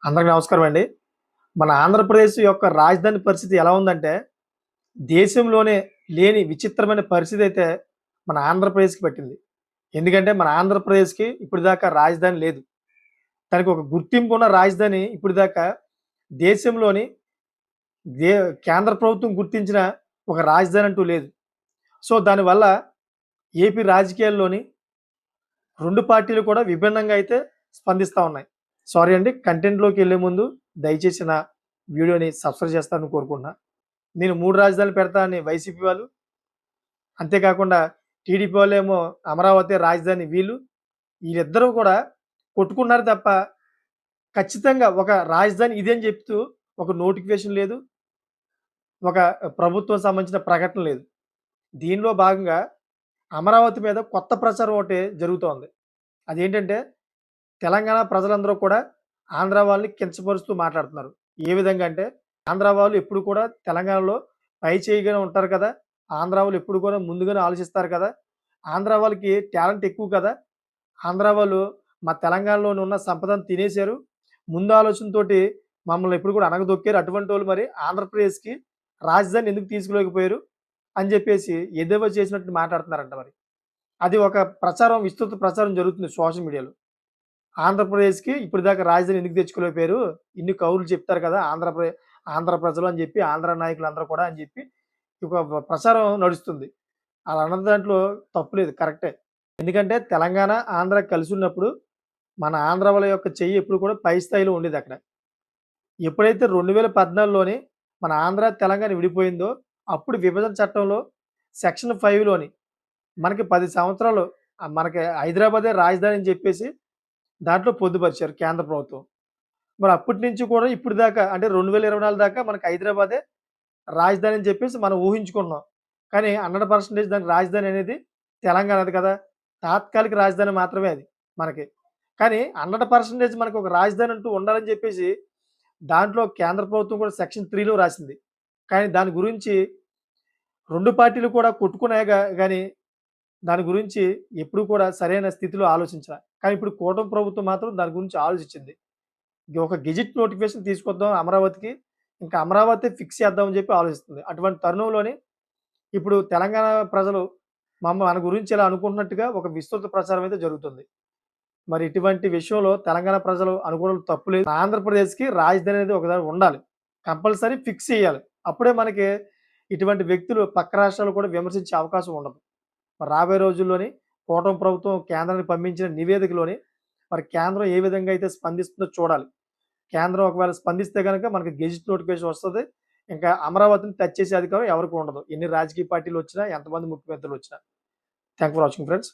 అందరికి నమస్కారం అండి. మన ఆంధ్రప్రదేశ్ యొక్క రాజధాని పరిస్థితి ఎలా ఉందంటే, దేశంలోనే లేని విచిత్రమైన పరిస్థితి అయితే మన ఆంధ్రప్రదేశ్‌కి పట్టింది. ఎందుకంటే మన ఆంధ్రప్రదేశ్‌కి ఇప్పటిదాకా రాజధాని లేదు. దానికి ఒక గుర్తింపు ఉన్న రాజధాని ఇప్పటిదాకా దేశంలోని దే కేంద్ర ప్రభుత్వం గుర్తించిన ఒక రాజధాని అంటూ లేదు. సో, దానివల్ల ఏపీ రాజకీయాల్లోని 2 పార్టీలు కూడా విభిన్నంగా అయితే స్పందిస్తా ఉన్నాయి. సారీ అండి. కంటెంట్‌లోకెళ్ళే ముందు దయచేసి నా వీడియోని సబ్స్క్రైబ్ చేస్తారని కోరుకుంటున్నా. నేను 3 రాజధానులు పెడతా అని వైసీపీ వాళ్ళు, అంతేకాకుండా టీడీపీ వాళ్ళేమో అమరావతి రాజధాని వీళ్ళిద్దరూ కూడా కొట్టుకున్నారు తప్ప ఖచ్చితంగా ఒక రాజధాని ఇదే అని చెప్తూ ఒక నోటిఫికేషన్ లేదు. ఒక ప్రభుత్వం సంబంధించిన ప్రకటన లేదు. దీనిలో భాగంగా అమరావతి మీద కొత్త ప్రచారం ఒకటి జరుగుతోంది. అదేంటంటే తెలంగాణ ప్రజలందరూ కూడా ఆంధ్ర వాళ్ళని కించపరుస్తూ మాట్లాడుతున్నారు. ఏ విధంగా అంటే, ఆంధ్ర వాళ్ళు ఎప్పుడు కూడా తెలంగాణలో పై చేయిగానే ఉంటారు కదా! ఆంధ్ర వాళ్ళు ఎప్పుడు కూడా ముందుగానే ఆలోచిస్తారు కదా! ఆంధ్ర వాళ్ళకి టాలెంట్ ఎక్కువ కదా! ఆంధ్ర వాళ్ళు మా తెలంగాణలోని ఉన్న సంపదను తినేశారు. ముందు ఆలోచనతోటి మమ్మల్ని ఎప్పుడు కూడా అణగదొక్కారు. అటువంటోళ్ళు మరి ఆంధ్రప్రదేశ్‌కి రాజధాని ఎందుకు తీసుకురాలేకపోయారు? అని చెప్పేసి ఎద్దేవా చేసినట్టు మాట్లాడుతున్నారంట మరి. అది ఒక ప్రచారం, విస్తృత ప్రచారం జరుగుతుంది సోషల్ మీడియాలో. ఆంధ్రప్రదేశ్‌కి ఇప్పటిదాకా రాజధాని ఎందుకు తెచ్చుకోలేకపోయారు? ఇన్ని కౌరులు చెప్తారు కదా! ఆంధ్ర ప్రజలు అని చెప్పి, ఆంధ్ర నాయకులందరూ కూడా అని చెప్పి ఒక ప్రచారం నడుస్తుంది. అలా అన్న దాంట్లో తప్పు లేదు. కరెక్టే. ఎందుకంటే తెలంగాణ, ఆంధ్ర కలిసున్నప్పుడు మన ఆంధ్ర వాళ్ళ యొక్క చెయ్యి ఎప్పుడు కూడా పై స్థాయిలో ఉండేదక్కడ. ఎప్పుడైతే 2014లోని మన ఆంధ్ర, తెలంగాణ విడిపోయిందో అప్పుడు విభజన చట్టంలో సెక్షన్ 5లోని మనకి 10 సంవత్సరాలు మనకి హైదరాబాదే రాజధాని అని చెప్పేసి దాంట్లో పొందుపరిచారు కేంద్ర ప్రభుత్వం. మరి అప్పటి నుంచి కూడా ఇప్పటి దాకా అంటే 2024 దాకా మనకి హైదరాబాదే రాజధాని అని చెప్పేసి మనం ఊహించుకున్నాం. కానీ 100% దానికి రాజధాని అనేది తెలంగాణది కదా! తాత్కాలిక రాజధాని మాత్రమే అది మనకి. కానీ 100% మనకు ఒక రాజధాని అంటూ ఉండాలని చెప్పేసి దాంట్లో కేంద్ర ప్రభుత్వం కూడా సెక్షన్ 3లో రాసింది. కానీ దాని గురించి 2 పార్టీలు కూడా కొట్టుకున్నాయి గాని దాని గురించి ఎప్పుడు కూడా సరైన స్థితిలో ఆలోచించలా. కానీ ఇప్పుడు కూటమి ప్రభుత్వం మాత్రం దాని గురించి ఆలోచించింది. ఒక గెజిట్ నోటిఫికేషన్ తీసుకొద్దాం అమరావతికి. ఇంకా అమరావతి ఫిక్స్ చేద్దాం అని చెప్పి ఆలోచిస్తుంది. అటువంటి తరుణంలోని ఇప్పుడు తెలంగాణ ప్రజలు మన గురించి ఇలా అనుకుంటున్నట్టుగా ఒక విస్తృత ప్రచారం అయితే జరుగుతుంది. మరి ఇటువంటి విషయంలో తెలంగాణ ప్రజలు అనుకోవడం తప్పు లేదు. ఆంధ్రప్రదేశ్‌కి రాజధాని అనేది ఒకసారి ఉండాలి. కంపల్సరీ ఫిక్స్ చేయాలి. అప్పుడే మనకి ఇటువంటి వ్యక్తులు పక్క రాష్ట్రాలు కూడా విమర్శించే అవకాశం ఉండదు. మరి రాబోయే రోజుల్లోని కూటమి ప్రభుత్వం కేంద్రానికి పంపించిన నివేదికలోని మరి కేంద్రం ఏ విధంగా అయితే స్పందిస్తుందో చూడాలి. కేంద్రం ఒకవేళ స్పందిస్తే గనక మనకి గెజిట్ నోటిఫికేషన్ వస్తది. ఇంకా అమరావతిని టచ్ చేసే అధికారం ఎవరికీ ఉండదు. ఎన్ని రాజకీయ పార్టీలొచ్చినా, ఎంతమంది ముఖ్యమంత్రులొచ్చినా. Thank for watching friends.